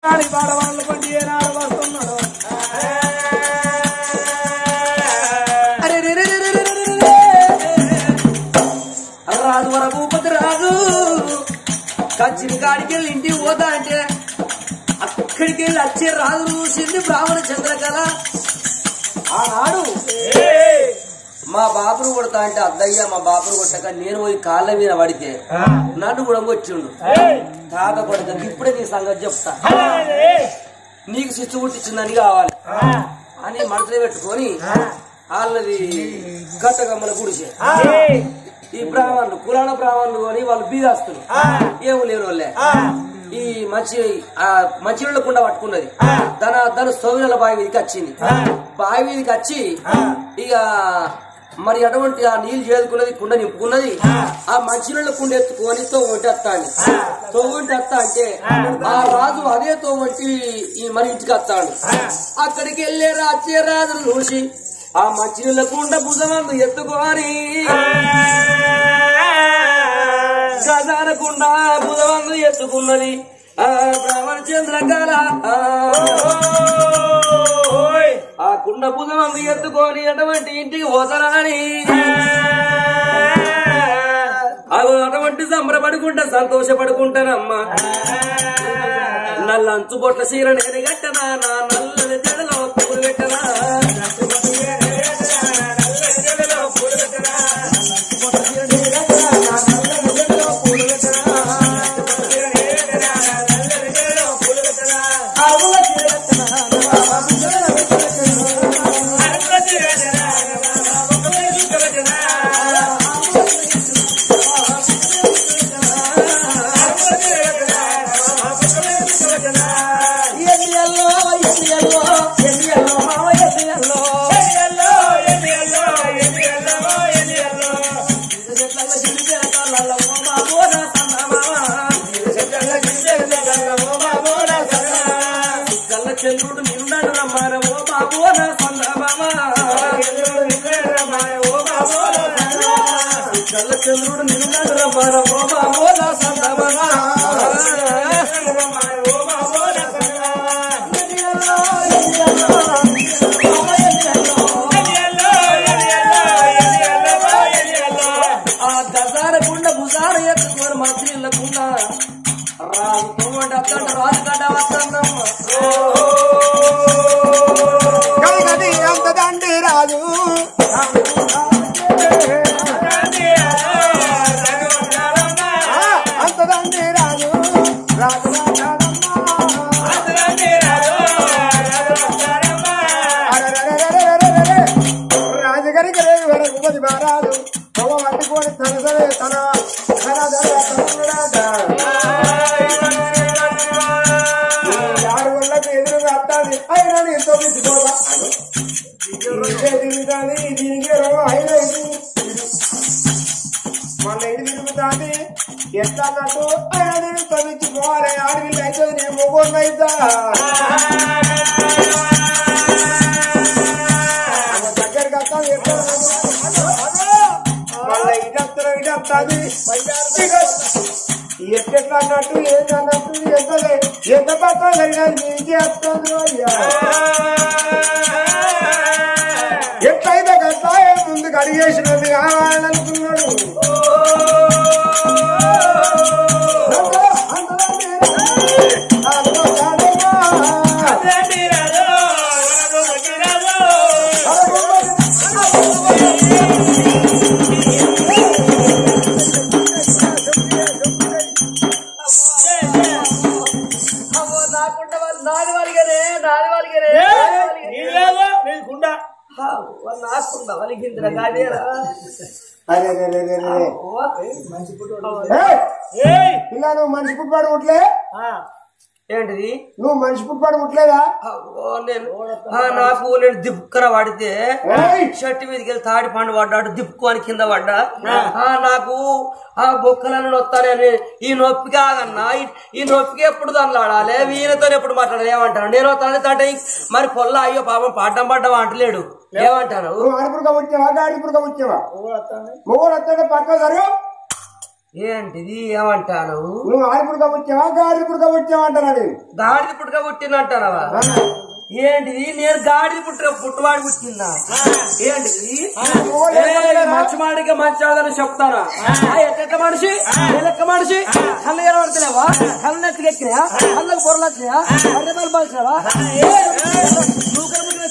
పాడవాళ్ళు పండి ఏనాడు వస్తున్నాడు రాజు వర భూపతి రాజు కచ్చిన కాడికి వెళ్ళి ఇంటికి పోతా అంటే అక్కడికి వెళ్ళి వచ్చే రాజు చూసింది బ్రాహ్మణ చంద్రకళ. ఆనాడు మా బాపును కొడతా అంటే అద్దయ్య మా బాపును కొట్టక నేను పోయి కాళ్ళ మీద పడితే నన్ను కూడా వచ్చిండు తాత కొడక ఇప్పుడే నీ సంగతి చెప్తా, నీకు శిస్తు పుట్టించిందని కావాలి అని మనసులో పెట్టుకొని వాళ్ళది గట్టగమ్మల గుడిసే. ఈ బ్రాహ్మణులు కులాల బ్రాహ్మణులు కొని వాళ్ళు బీదాస్తులు ఏమో లేని వాళ్ళే ఈ మంచినీళ్ళ కుండ పట్టుకున్నది. దాని సోవినల బావి మీదకి వచ్చింది. బావి మీదకి వచ్చి ఇక మరి అటువంటి ఆ నీళ్లు చేదుకున్నది కుండ నింపుకున్నది. ఆ మంచినీళ్ళ కుండ ఎత్తుకొని తోవంటి వస్తాను. తోవంటి వస్తా అంటే ఆ రాజు అదే తోవంటి ఈ మరి ఇంటికి వస్తాడు. అక్కడికి వెళ్ళే రాజ్య రాజులు చూసి ఆ మంచినీళ్ళ కుండ భుజమందు ఎత్తుకోని గజానకుండా భుజమందు ఎత్తుకున్నది ఆ బ్రాహ్మణ చంద్రకళ. ఆ కుండ భుజమందు ఎత్తుకొని అటువంటి ఇంటికి పోతానని అటువంటి సంబరపడుకుంటా సంతోషపడుకుంటానమ్మా. నల్లంచు బొట్ల చీర నేను కట్టనా నా నల్లని జడలో పూలు పెట్టనా చంద్రుడు నిన్నాడు రమ్మాన ఓ బాబో నా సొంత మామా. చల్ల చంద్రుడు నిన్నాడు రమ్మాన ఓ బాబో నా సొంత మామా. ఆ గజార కుండ భుజార ఎత్తుకొని మంచినీళ్ళ కుండ రాజు తోమంటే అత్తంట రాజు గడ్డ వస్తుందమ్మ. అంతదండి రాజు అంతదండి రాజు రాజు రాజుగారికి రేగు వరకు పది మారాదు పొగ పట్టుకొని తన సరే తన ఆడవాళ్ళకు ఎదురుగా అత్తాది అయినా ఎంతో మించిపోదా తిరుగుతాది దీనికి అయినా మళ్ళీ ఇది తిరుగుతాది ఎట్లా అన్నట్టు అయినా తగ్గించుకోవాలి. ఆడవిల్లు అయితే నేను మొగోళ్ళు అయితా దగ్గరికి వస్తాను మళ్ళీ ఇటత్తరు ఇటత్తాది ఎట్లా అన్నట్టు ఏంటి అన్నట్టు ఎంత పక్కన నీకే వస్తుంది ఎట్లయితే గట్లా ముందు అడిగేసినది కావాలనుకున్నాడు. నాకుందా వలిగిందిరా కాదేరా ఇలా నువ్వు మనిషి పుట్టిపాడు ఉట్లే ఏంటిది నువ్వు మనిషి పుట్టిపాడు ఉట్లేదా? నాకు నేను దిప్పుకర పడితే షర్ట్ మీదకి వెళ్ళి తాడి పండు పడ్డాడు దిప్పుకొని కింద పడ్డా. నాకు ఆ బొక్కలను వస్తానని ఈ నొప్పి కాదన్నా ఈ నొప్పికి ఎప్పుడు దానిలాడాలి ఈయనతో ఎప్పుడు మాట్లాడాలి ఏమంటాను నేను తండ్రి మరి పొల్ల అయ్యో పాపం పాఠం పడ్డావా అంటలేడు ఏమంటాను ఆడిపుడుగా వచ్చావా గాడిపుడుగా వచ్చావా మొగోడు వస్తాడు పక్క జరుగు ఏంటిది ఏమంటాను? నువ్వు ఆడిపుడుగా వచ్చావా గాడిపుడుగా వచ్చావా అంటారా? నేను గాడిది పుట్టుక పుట్టినంటానవా? ఏంటిది నేను గాడిది పుట్టువాడి పుట్టిందా? ఏంటిది మంచిమాడికి మంచి చెప్తానా? ఎట్ట మనిషి లెక్క మనిషి కళ్ళు ఎరవడతలేవా? కళ్ళు నెత్తికెక్కినా? కళ్ళకు పొరలు వచ్చినాయా? అడ్డపాలు పాల్చినావా?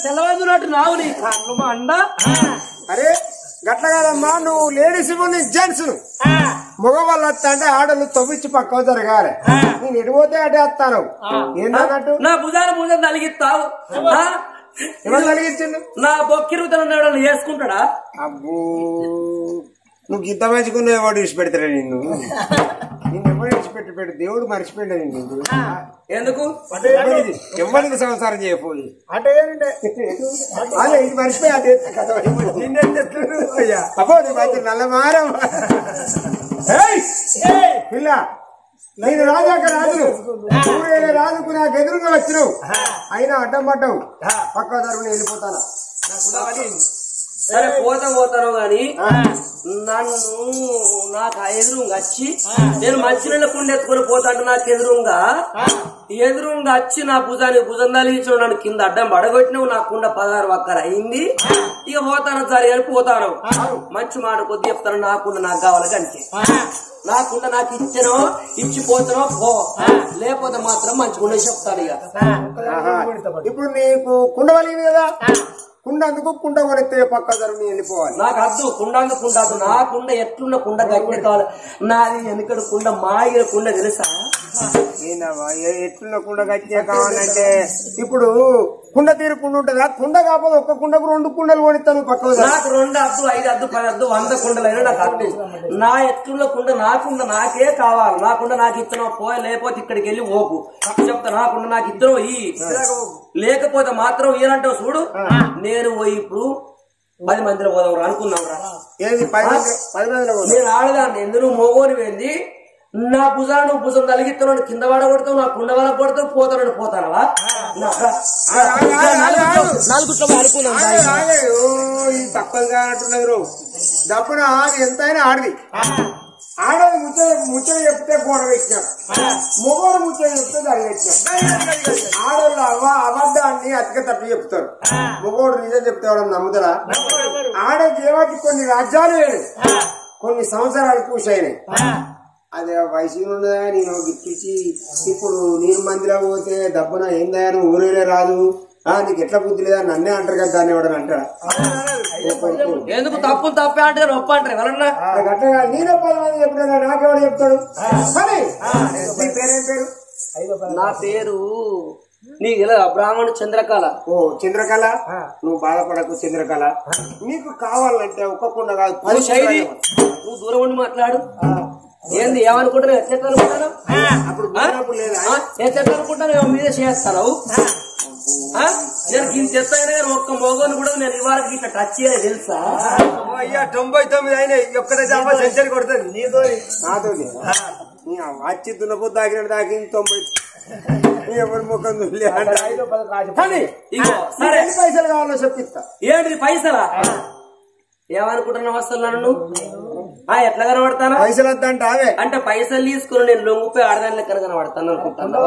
తెల్లవాదున్నట్టు నావు నీ కళ్ళు మా అండ. అరే గట్ల కాదమ్మా, నువ్వు లేడీస్ జెంట్స్ మగవాళ్ళు వస్తా అంటే ఆడలు తవ్విచ్చి పక్క జరగాలి. నేను ఎడిపోతే అటే వస్తాను. ఏంటన్నట్టు నా భుజాన భుజం తలిగిస్తావు. ఎవరు కలిగించిండు? నా బొక్కిరుగుతున్నాడు చేసుకుంటాడా? అబ్బో నువ్వు గిద్ద మంచుకున్న ఎవడు విడిచిపెడతాడు నిన్ను? నిన్ను ఎవరు విడిచిపెట్టి దేవుడు మర్చిపోయాడు నిన్ను. ఎందుకు ఎవరికి సంసారం చేయపోయి అంటే అదే ఇది మర్చిపోయి అదే అబ్బో నీ మంచి నల్ల మారం పిల్ల. నేను రాజాక రాజు రాజుకు నాకు ఎదురుగా వచ్చినావు, అయినా అడ్డం పడ్డావు. పక్క తరపున వెళ్ళిపోతాను. సరే పోతాను గాని నన్ను నాకు ఎదురుగా వచ్చి నేను మంచినీళ్ళ కుండ ఎత్తుకుని పోతాంటే నాకు ఎదురుగా వచ్చి నా భుజానికి భుజం తలిగించడం నన్ను కింద అడ్డం పడగొట్టినావు. నా కుండ 16 వక్కర అయింది. ఇక పోతాను సరే అని పోతాను. మంచి మాట కొద్ది చెప్తాను. నాకుండా నాకు కావాలి అంతే. నాకుండా నాకు ఇచ్చానో ఇచ్చిపోతానో పో, లేకపోతే మాత్రం మంచిగా చెప్తాను. ఇక ఇప్పుడు నీకు కుండ వలిగింది కదా, కుండ అందుకు కుండ కొనిస్తే పక్క ధర వెళ్ళిపోవాలి. నాకు అద్దు కుండ అందుకుంటాదు. నా కుండ ఎట్లున్న కుండ గట్టి కావాలి. నాది వెనుకడు కుండ మాగిన కుండ తెలుసా? ఏందమ్మా ఎట్లున్న కుండ గట్టిగా కావాలంటే ఇప్పుడు కుండ తీరుకుండా ఉంటుందా? కుండ కాకపోతే ఒక్క కుండకు 2 కుండలు కొనిస్తాను పక్క. నాకు 2 అద్దు 5 అద్దు 10 అద్దు 100 కుండలైనా నాకు అద్దు. నా ఎట్లున్న కుండ నాకుండ నాకే కావాలి. నాకుండ నాకు ఇద్దరు పోయి, లేకపోతే ఇక్కడికి వెళ్ళి ఓపు చెప్తా. నాకుండ నాకు ఇద్దరు ఇయ్యి, లేకపోతే మాత్రం ఏనంటావు చూడు. నేను పోయి ఇప్పుడు 10 మందిలో పోదాం అనుకున్నావురా. నేను ఆడదాన్ని ఎందుకు మోగోని వెళ్ళి నా భుజాన్ని భుజం తలిగిస్తున్నాడు, కింద పడగొడతావు, నా కుండ వల్ల కొడతావు, పోతానవా? తక్కువగా అంటున్నారు. డబ్బున ఎంతైనా ఆడది. ఆడది ముచ్చట చెప్తే గోడ పెట్టినాం, మొగోడు ముచ్చట చెప్తే దాన్ని పెట్టినాం. ఆడవాళ్ళు అబద్ధాన్ని అతిక తప్పి చెప్తారు, మొగోడు నిజం చెప్తాడు నమ్ముతారా? ఆడకి ఏవాటి కొన్ని రాజ్యాలు వేడు, కొన్ని సంవత్సరాలు పూసైనాయి. అదే వయసు ఉన్నదా నేను గిట్టించి ఇప్పుడు నేను మందిలో పోతే డబ్బున ఏం తయారు ఊరేలే రాదు, నీకు ఎట్లా బుద్ధి లేదా నన్నే అంటారు కదా దాన్ని ఎవడని అంటారా? ఎందుకు తప్పు తప్పే అంటే ఒప్ప అంటారు ఎవరన్నా? అట్లా నేనే 10 మంది చెప్పినా నాకెవడు చెప్తాడు? నీ పేరేం పేరు? నా పేరు నీకు బ్రాహ్మణు చంద్రకళ. ఓ చంద్రకళ, నువ్వు బాధపడకు చంద్రకళ. నీకు కావాలంటే ఒక్కకుండా కాదు, నువ్వు దూరం ఉండి మాట్లాడు. ఏంది ఏమనుకుంటాను? ఎట్లా అనుకుంటాను? అప్పుడు ఎట్లా అనుకుంటాను? మీద చేస్తాను. నేను ఇంత ఎత్తైనా కానీ ఒక్క మోగోని కూడా నేను ఇవాళకి ఇట్లా టచ్ చేయాలి తెలుసా? అయ్యా 99 అయినా ఒక్కడే సెంచరీ కొడుతుంది నీతో నాతో. వచ్చి దున్నపోతు దాకినట్టు దాకి 90 ఎవరి ముఖం సరే పైసలు కావాలో చెప్పిస్తా. ఏంటిది పైసలా? ఏమనుకుంటున్నావు అసలు నన్ను? ఎట్లా కనబడతాను? పైసలు వద్దంట అవే అంటే పైసలు తీసుకుని నేను లొంగిపోయి ఆడదాని లెక్కన కనబడతాను అనుకుంటున్నా?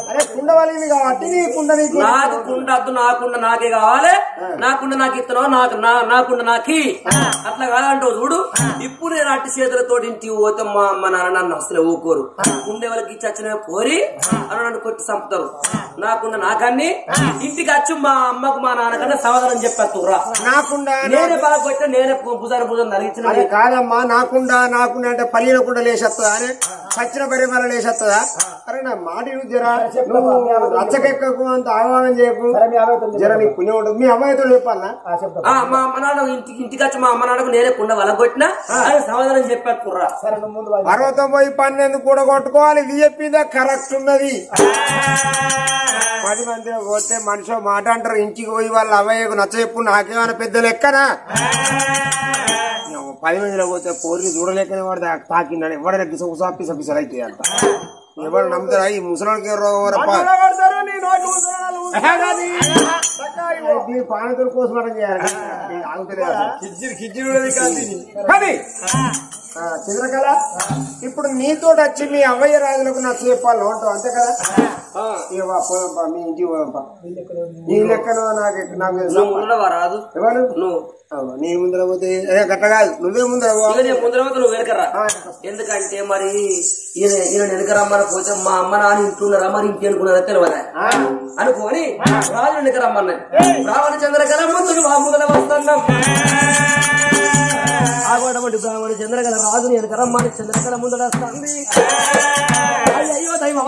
అరే కుండ వాళ్ళది కాబట్టి నీ కుండ నాకు కుండ వద్దు, నాకుండ నాకే కావాలి. నాకుండ నాకు ఇస్తున్నావు, నాకుండ నాకి అట్లా కాదంటావు చూడు. ఇప్పుడు నేను అట్టి చేతులతో ఇంటికి పోతే మా అమ్మ నాన్న నన్ను అసలు ఊకోరు. కుండే వాళ్ళకి చచ్చిన కోరి అని నన్ను కొట్టి చంపుతారు. నాకుండ నాకన్ని ఇంటికి వచ్చి మా అమ్మకు మా నాన్నకన్నా సమాధానం చెప్పేస్తురా. నాకుండా నేనే బాగా కొట్టా, నేనే భుజం తలిగించిన. కాదమ్మా నాకుండా అంటే పల్లినకుండా లేసేస్తుందా అని పచ్చిన పరిమాణ లేసేస్తుందా? అరే నా మాట జరా నువ్వు రచ్చకెక్కకు అంత ఆహ్వానం చేయకు, జర నీకు పుణ్యం ఉంటుంది. మీ అమ్మాయితో చెప్పాలా? మా అమ్మ నాన్న ఇంటికి వచ్చి మా అమ్మ నాన్నకు నేనే కుండ వలగొట్టినా అని సమాధానం చెప్పేట్టుకుర్రా. 69 12 కూడా కొట్టుకోవాలి. ఇది చెప్పిందా కరెక్ట్ ఉన్నది. 10 మంది పోతే మనిషి మాట అంటారు. ఇంటికి పోయి వాళ్ళ అవ్వయ్యకు నచ్చ చెప్పు, నాకేమైనా పెద్ద లెక్కనా? 10 మందిలో పోతే పోరిని చూడలేకనే వాడు తాకిందని ఎవరైనా పిసపిసలు అయితే అంట. ఎవరు నమ్ముతారా? ఈ ముసలికి నీ పానతుల కోసం మనం చేయాలి కానీ చంద్రకళ ఇప్పుడు నీతో వచ్చి మీ అవ్వయ్య రాజులకు నాకు చెప్పాలి ఉంటావు అంతే కదా మీ ఇంటి నీ లెక్కన నాకు రాదు ఎవరు నీ ముందర పోతే గట్ట కాదు నువ్వే ముందర ముందర పోతే నువ్వు వెనకరా ఎందుకంటే మరి ఈయన వెనకరమ్మని పోతే మా అమ్మ నాన్న ఇంటున్నారా మరి ఇంటి అనుకున్నారా తెలియదా అనుకోని రాజు వెనకరమ్మన్నది రావణ చంద్రకళ ముందు మా ముందర వస్తున్నాం ఆగోటమంటి బ్రాహ్మణ చంద్రకళ రాజుని వెనకరమ్మని చంద్రకళ ముందర వస్తుంది అయ్యో దైవ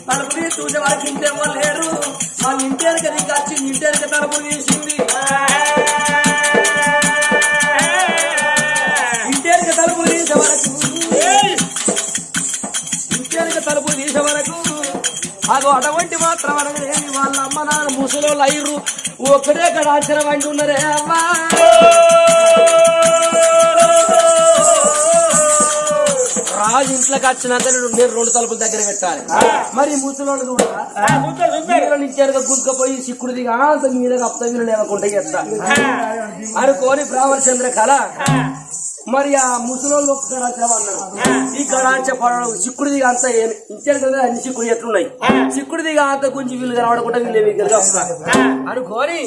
తలుపుని చూసే వారికి ఇంటేమో లేరు వాళ్ళ ఇంటేరుక నీకు వచ్చింది ఇంటేరుక తలుపు తీసింది ఇంటేరుక తలుపు తీసే వరకు ఇంటేరుక తలుపు తీసే వరకు అదో అటువంటి మాత్రం అనగలేని వాళ్ళ అమ్మ నాన్న ముసలోళ్ళు అయ్యరు ఒక్కడే ఇక్కడ ఆశ్చర్యం వంటి ఉన్నారే అమ్మా రాజు ఇంట్లోకి వచ్చినాక నేను 2 తలుపుల దగ్గర పెట్టాలి మరి ముసలోళ్ళు కూడా నిచ్చారుగా గుంజుకపోయి సిక్కుడిదిగా అంత మీద అప్త వీళ్ళు లేవకుండా చేస్తాను అనుకోని బ్రాహ్మణ చంద్రకళ మరి ఆ ముసలోళ్ళు ఒక గడాంచమన్నారు ఈ గడాంచ పడడం సిక్కుడిదిగా అంతా ఇచ్చారు కదా అన్ని సిక్కుడు ఎట్లున్నాయి సిక్కుడిదిగా అంత గుంజి వీళ్ళు కనబడకుండా వీళ్ళు వీళ్ళగా వస్తారు అనుకోని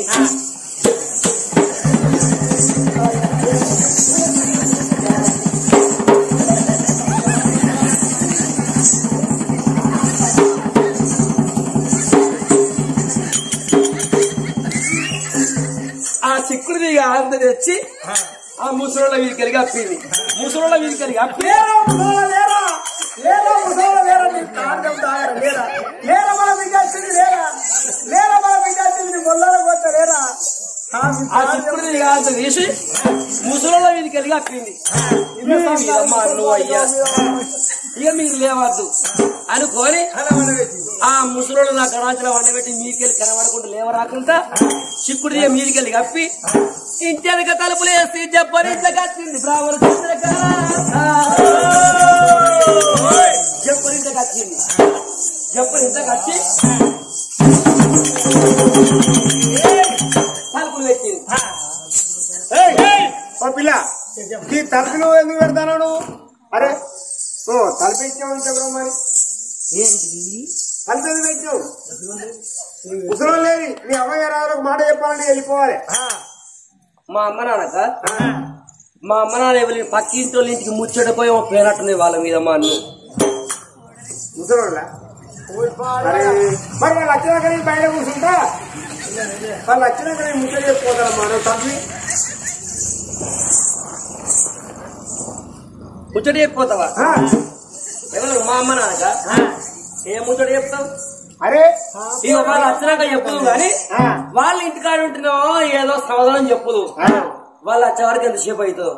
ఆ సిక్కుడిదిగా అంత తెచ్చి ఆ ముసలోళ్ళ వీధికి అప్పింది ముసలోళ్ళ వీధికి అప్పి ఆ సిక్కుడిదిగా అంత తీసి ముసలోళ్ళ వీధికి అప్పింది అయ్యా ఇక మీరు లేవద్దు అనుకోని ఆ ముసలోళ్ళు నా గడాంచలో వండబెట్టి మీదికెళ్ళి కనబడకుండా లేవరాకుండా చిక్కుడు మీదికెళ్ళి కప్పి ఇంటెనక తలుపులు వేసి చెప్పని ఇంట్లోకి వచ్చింది బ్రాహ్మణ చెప్పని ఇంట్లోకి వచ్చింది చెప్పని ఇంట్లోకి వచ్చి తలుపులు పెట్టింది పిల్ల ఈ తలుపులు ఎందుకు పెడతాను అరే తలపించావు ఇంత మరి ఏంటి తలుపు ఎందుకు పెట్టావు ముసలి లేదు మీ అమ్మగారు రాజులకు మాట చెప్పాలని వెళ్ళిపోవాలి మా అమ్మ నాన్నక మా అమ్మ నాన్న ఎవరి పక్కింటి వాళ్ళ ఇంటికి ముచ్చటపోయి ఒక పేరట్టుంది వాళ్ళ మీద మా అన్న ముసలి మరి వాళ్ళు వచ్చినాక బయట కూర్చుంటా వాళ్ళు వచ్చినాక ముచ్చట చెప్పిపోతారమ్మా నువ్వు తల్లి ముచ్చట చెప్పిపోతావా ఎవరు మా అమ్మ నాన్నక ఏ ముచ్చట చెప్తావు అరే ఇక వాళ్ళు వచ్చినాక చెప్పుదు కానీ వాళ్ళ ఇంటికాడ ఉంటున్నావో ఏదో సమాధానం చెప్పుదు వాళ్ళు వచ్చేవారికి ఎంతసేపు అవుతుందో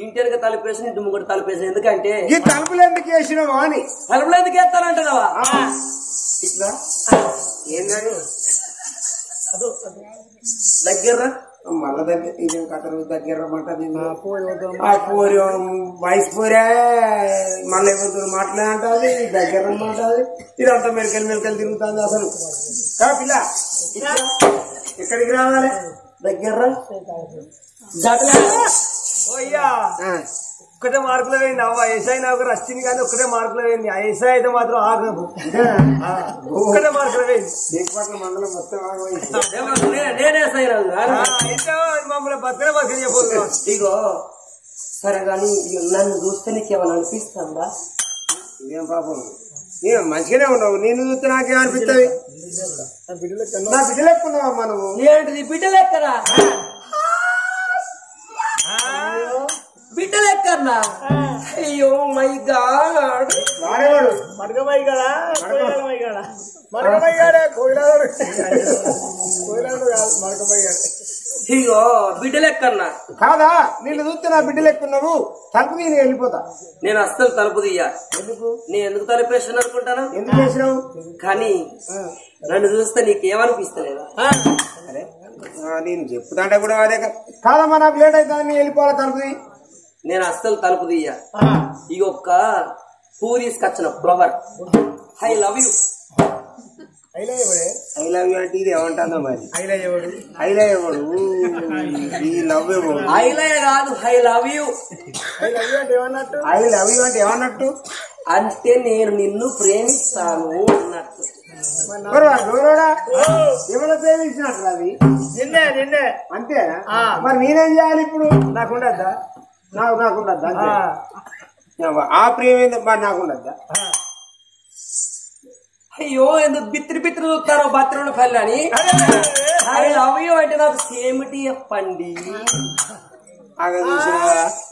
ఇంటికి తలుపేసి ఇంటి ముగ్గురు తలుపేసి ఎందుకంటే ఈ తలుపులు ఎందుకు వేసినావా అని తలుపులు ఎందుకు వేస్తానంటున్నావా ఇట్లా ఏంటని దగ్గర మళ్ళా దగ్గర ఇదేం కథ దగ్గర మాట పూరి వయసు పూరే మళ్ళీ ఎవరితో మాట్లాడంటది దగ్గర మాట్లాది ఇదంతా మెరకలు తిరుగుతుంది అసలు పిల్ల ఎక్కడికి రావాలి దగ్గర ఒక్కటే మార్కులు వేయండి అవ్వ ఏసై నాకు రచ్చింది కానీ ఒక్కటే మార్కులు వేయండి ఆ ఏసై అయితే మాత్రం ఆగదు ఒక్కటే మార్కులు వేయండి దేశపాట్ల మండలం మొత్తం మమ్మల్ని బతకనే బతకని చెప్పదు ఇగో సరే కానీ నన్ను చూస్తే నీకేమన్నా అనిపిస్తుందా ఇదేం పాపం నేను మంచిగానే ఉండవు నేను చూస్తే నాకేమనిపిస్తుంది నా బిడ్డ లెక్కున్నావమ్మా నువ్వు ఏంటిది బిడ్డ లెక్కరా బిడ్డ లెక్కన్నా అయ్యో మై గాడ్ వాడేవాడు మడగమై కదా మడగమై గాడే కోయిలాడు కోయిలాడు కాదు మడగమై గాడు ఇగో బిడ్డ లెక్కన్నా కాదా నిన్ను చూస్తే నా బిడ్డ లెక్కున్నావు తలుపు నేను వెళ్ళిపోతా. నేను అస్సలు తలుపు తీయ. ఎందుకు నేను ఎందుకు తలుపేసాను అనుకుంటాను? ఎందుకు చేసినావు? కానీ నన్ను చూస్తే నీకేమనిపిస్తలేదా? అరే నేను చెప్పుతాంటే కూడా అదే కాదమ్మా నాకు లేట్ అవుతుంది నేను వెళ్ళిపోవాలి తలుపు. నేను అస్సలు తలుపు తీయ. ఈ ఒక్క పువ్వు తీసుకొచ్చిన flower. I love you. I love you అంటే ఇది ఏమంటుందో మరి. ఐ లవ్ ఎవడు ఈ లవ్ ఎవడు? ఐలే కాదు I love you. I love you అంటే ఏమన్నట్టు? అంటే నేను నిన్ను ప్రేమిస్తాను అన్నట్టు. ఎవరో ప్రేమించినట్టు అది నిన్నే అంతేనా? మరి నేనేం చేయాలి ఇప్పుడు? నాకుండద్దా? నాకుండద్దా? ఆ ప్రేమ మరి నాకుండద్దా? అయ్యో ఎందుకు బిత్తిరి చూస్తారో బత్తిరుడు పల్లని. ఐ లవ్ యూ అంటే నాకు సేమిటి చెప్పండి.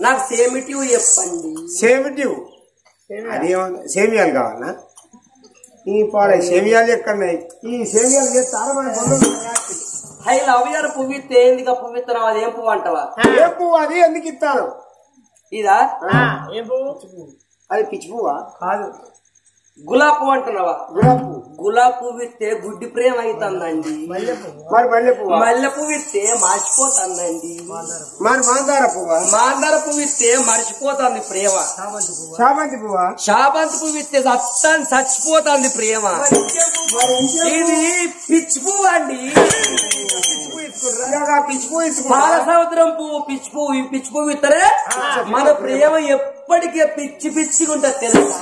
నాకు సేమిటివ్ చెప్పండి. సేమిటివ్ అదేమో సేమియాలు కావాలన్నా? ఈ పాడే సేమియాలు ఎక్కడున్నాయి? ఈ సేమియాలు చేస్తారా మన బంధువులు? ఐ లవ్ యూ పువ్వు ఇస్తే ఎందుకు పువ్వు ఇస్తున్నావు? అదేం పువ్వు అంటావా? ఏ పువ్వు అది? ఎందుకు ఇస్తాను? ఇదా ఏం పువ్వు? అది పిచ్చి పువ్వా? కాదు గులాబ్ పువ్వు అంటున్నావా? గులాబ్ పువ్వు ఇస్తే గుడ్డి ప్రేమ అవుతుందండి. మరి మల్లె పువ్వు? మల్లె పువ్వు ఇస్తే మర్చిపోతుందండి. మరి మాందార పువ్వా? మాందార పువ్వు ఇస్తే మర్చిపోతుంది ప్రేమ. చామంతి పువ్వా? చామంతి పువ్వు ఇస్తే చచ్చిపోతుంది ప్రేమ. ఇది పిచ్చి పువ్వు అండి. పిచ్చి పువ్వు పాల సముద్రం పువ్వు పిచ్చి పువ్వు. ఈ పిచ్చి పువ్వు ఇస్తారే మన ప్రేమ ఎప్పటికీ పిచ్చిగా ఉంటుంది తెలుసా?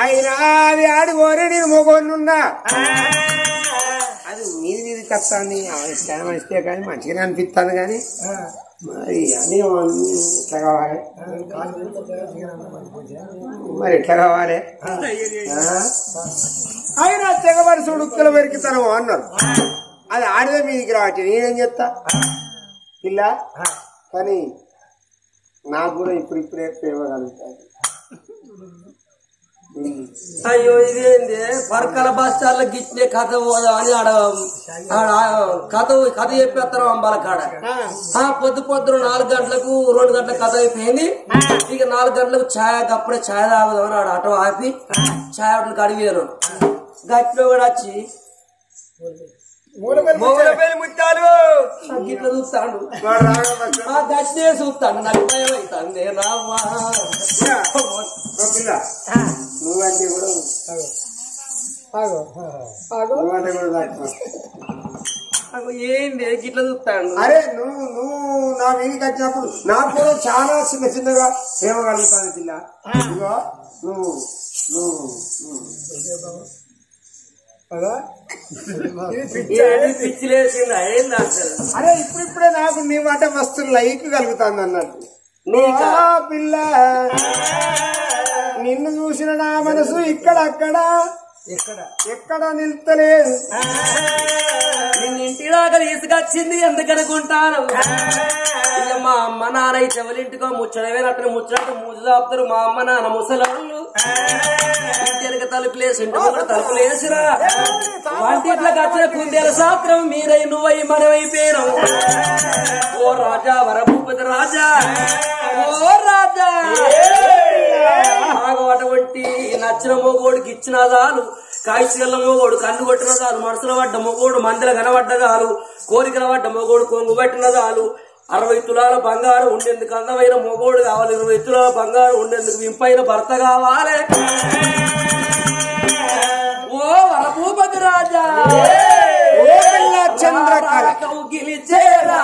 అయినా అది ఆడుకోరే నేను మొగోనున్నా. అది మీది కష్టాన్ని ఇస్తే కానీ మంచిగానే అనిపిస్తాను కానీ మరి అది ఎట్లా కావాలి? మరి ఎట్లా కావాలి? ఆయన తెగబడి సుడుక్కలు పెరికితాను అన్నారు. అది ఆడితే మీదికి రావట్లేదు. నేనేం చెప్తా పిల్ల? కానీ నాకు కూడా ఇప్పుడిప్పుడే ప్రేమ కలుగుతాయి. అయ్యో ఇదేంది పరకల బస్తాల్లో గిట్లే కథ అని కథ చెప్పేస్తారు అంబాల కాడ. పొద్దున 4 గంటలకు 2 గంటల కథ అయిపోయింది. ఇక 4 గంటలకు అప్పుడే ఛాయ్ తాగుదామని ఆడ ఆటో ఆపి ఛాయ్ ఆటోకి అడిగారు. గట్లో కూడా వచ్చి ముత్తాలు గిట్ల చూస్తాడు. గట్టే చూస్తాడు. నాకు భయం అవుతుంది. నువ్వంటే కూడా ఏంది గిట్ల చూస్తాడు? అరే నువ్వు నా మీదికి వచ్చినప్పుడు నాకు కూడా చాలా చిన్నగా ప్రేమ కలుగుతాను పిల్ల. నువ్వు పిచ్చిలేసింది. అరే ఇప్పుడిప్పుడే నాకు నీ మాట మస్తు లైక్ కలుగుతాను అన్నట్టు. పిల్ల నిన్ను చూసిన నా మనసు ఎక్కడ నిలుస్తలేదు. నిన్నింటి దాకా తీసుకొచ్చింది ఎందుకనుకుంటాను. ఇక మా అమ్మ నాన్న చెవలింటికో ముచ్చడవేనట్టు ముచ్చట మూజు చాపుతారు. మా అమ్మ నాన్న ముసలోళ్ళు ఇంటి తలుపులేసి ఇంటి ముందు తలుపులేసిరా. వంటిట్లోకి వచ్చిన కుందేల శాస్త్రం మీరై నువ్వై మనమైపోయినావు. ఓ రాజా వరభూపతి రాజా, ఓ రాజా. అటువంటి నచ్చిన మొగోడికి ఇచ్చిన చాలు. కాయిచల్ల మొగోడు కన్ను కొట్టిన చాలు. మనసులో పడ్డ మొగోడు మందిలో కనబడ్డ చాలు. కోరికల పడ్డ మొగోడు కొంగు పట్టిన చాలు. 60 తులాల బంగారం ఉండేందుకు అందమైన మొగోడు కావాలి. 20 తులాల బంగారం ఉండేందుకు వింపైన భర్త కావాలి. ఓ వరభూపతి రాజా, చంద్రకళ కౌగిలి చేరా.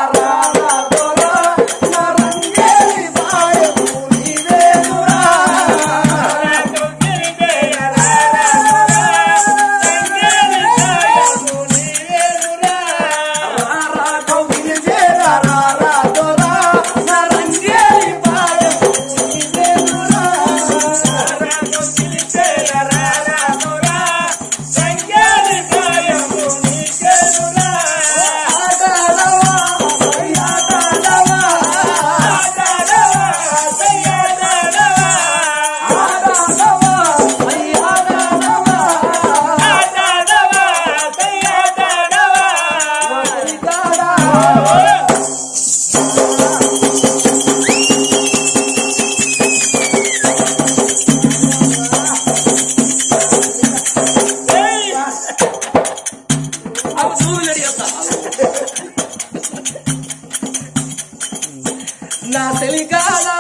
సెలికాడా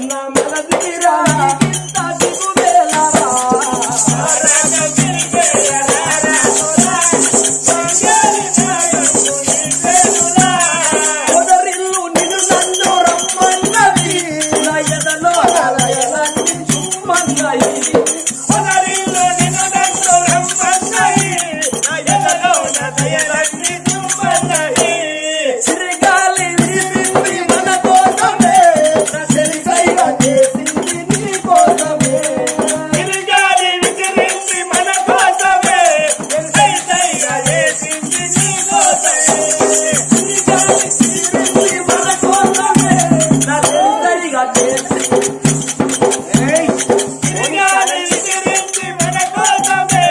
నా మన తీరా ఇంత దిగువేలారా పొదరిల్లు నిన్ను నన్ను రమ్మన్నది నా ఎదలో నలయలన్నీ చుమ్మన్నది పొదరిల్లు నిన్ను నన్ను రమ్మన్నది నా ఎదలో నలయలన్నీ చుమ్మన్నది సిరిగాలి వీసింది మన కోసమే చెలికైగా చేసింది నీ కోసమే సిరిగాలి విసిరింది మన కోసమే చెలికైగా చేసింది నీ కోసమే సిరిగాలి విసిరింది మన కోసమే నా చెలికైగా చేసింది సిరిగాలి విసిరింది మన కోసమే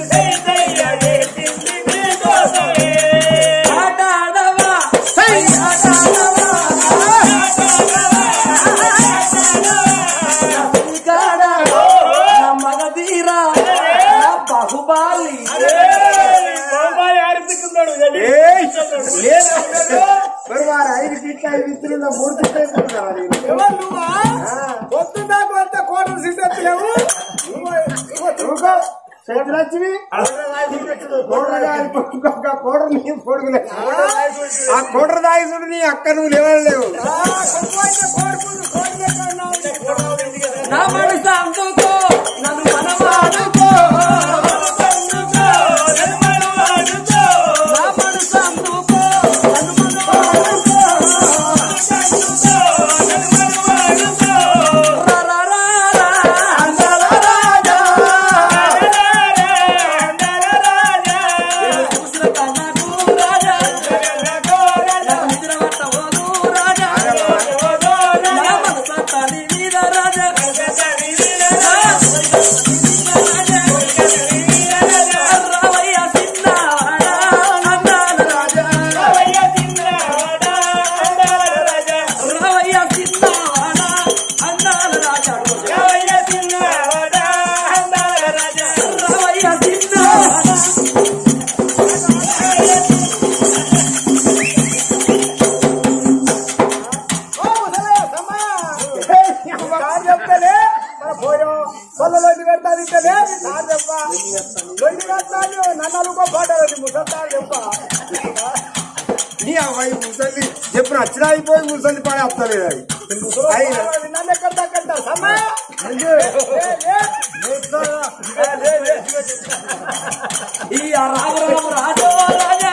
చెలికైగా చేసింది నీ కోసమే ఆట ఆడవా హై ఆట ఆడవా కాడా నా మగధీరా నా బాహుబలి మరి వారు 5 ఫీట్ల 5 ఇంచులున్న 3 ఫీట్ల పొద్దున్నా కొంత కోటలు సిద్ధలేవు చేతులచ్చివి కోటలు నీ పొడుగులే ఆ కోటరు దాయిసుడు నీ అక్క నువ్వు లేవలేవు నా మనసు అందుకో నన్ను మనవాడుకో నా మనసు అందుకో నన్ను మనవాడుకో రా రా రా అందల రాజా చూసిన కన్నకు రాజా నా మిత్రవట్ట ఓదు రాజా నా మనసు తడి మీద రాజా రావయ్య సిన్నాడా అన్నాల రాజా రావయ్య సిన్నాడా అన్నాల రాజా రావయ్య సిన్నాడా చెప్తలే మన పోయో పొలంలోకి పెడతాది చెప్ప లొంగి పెడతాను నన్నలుకో పాటలు ముసల్తాను చెప్ప నీ అమ్మాయి ముసలి చెప్పిన అచ్చిన అయిపోయి ముసలి పాడే వస్తలేదు అది నన్ను ఎక్కడ తగ్గంట ఈ రామ రాజో రాజా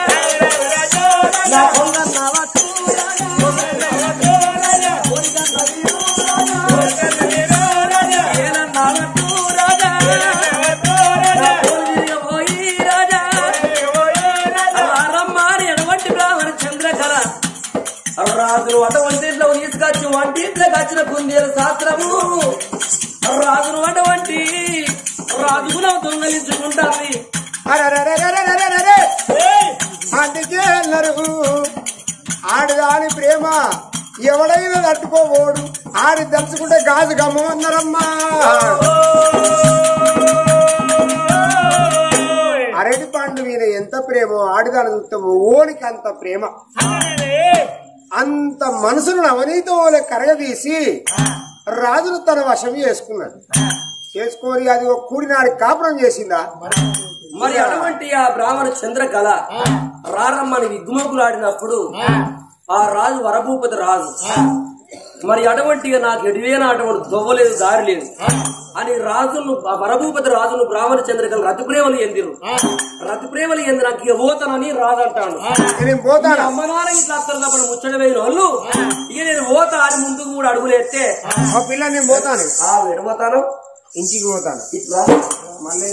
నా పొంగన్న వచ్చు రాజా పొంగన్న వీరు రాజా ఏలన్న వచ్చు రాజా నా పొంగిరిగ పోయి రాజా రమ్మాని ఎటువంటి బ్రాహ్మణ చంద్రకళ రాజులు అటువంటిలో తీసుకొచ్చి వంటింట్లోకి వచ్చిన కుందేలు శాస్త్రము రాజులు అటువంటి రాజుగుణం దొంగలించుకుంటారు అందుకే అన్నారు ఆడదాని ప్రేమ ఎవడైనా తట్టుకోబోడు ఆడి తలుచుకుంటే గాజు గమ్మన్నారమ్మా అరటి పండు మీద ఎంత ప్రేమ ఆడదాని చూస్తాము ఓడికి అంత ప్రేమ అంత మనసును అవినీతో కరగదీసి రాజును తన వశం చేసుకొని అది ఒక కూడినాడి కాపురం చేసిందా మరి అటువంటి ఆ బ్రాహ్మణ చంద్రకళ రారమ్మని విగ్గుమకులాడినప్పుడు ఆ రాజు వరభూపతి రాజు మరి అటువంటిగా నాకు ఎడివేనా అటువంటి దొవ్వలేదు దారి లేదు అని రాజును వరభూపతి రాజును బ్రాహ్మణ చంద్రకళ రతి ప్రేమలు ఎందిరు రతి ప్రేమలు ఎంది నాకు ఇక పోతానని రాజు అంటాను అమ్మ నాన్న ఇట్లా అత్తరు ముచ్చట వేయిన వాళ్ళు ఇక నేను పోతా అని ముందుకు 3 అడుగులు ఎత్తే ఆ పిల్ల నేను పోతాను ఎడపోతాను ఇంటికి పోతాను ఇట్లా మళ్ళీ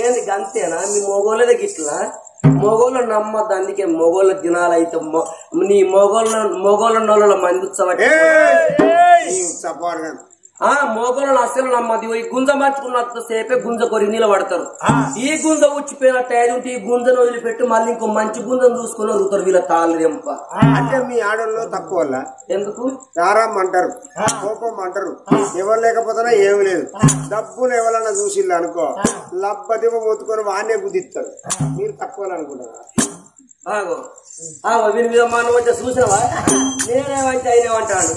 ఏంది గంతేనా మీ మొగోళ్ళదే గిట్లా మొగోళ్ళు నమ్మద్దు అందుకే మొగోళ్ళ దినాలు అయితే నీ మొగోళ్ళ నోళ్ళ మంది ఉత్సవటి మోగోళ్ళని అసలు నమ్మది ఈ గుంజ మార్చుకున్నంత సేపే గుంజ కొరి నిలబడతారు ఈ గుంజ ఉచ్చిపోయిన టైర్ ఉంటే ఈ గుంజను వదిలిపెట్టి మళ్ళీ ఇంకో మంచి గుంజను చూసుకుని వదులుతారు వీళ్ళ తాళ్ళెంప. అంటే మీ ఆడల్లో తక్కువ ఎందుకు దారం అంటారు, కోపం అంటారు, ఎవరు లేకపోతున్నా ఏమి లేదు. డబ్బులు ఎవరన్నా చూసిల్లు అనుకో లబ్బదివ పోతుకొని వానే గుద్దిస్తారు. మీరు తక్కువ అనుకుంటారా? వీని మీద మనం వచ్చే చూసినవా నేనేమంటే అయినేమంటాడు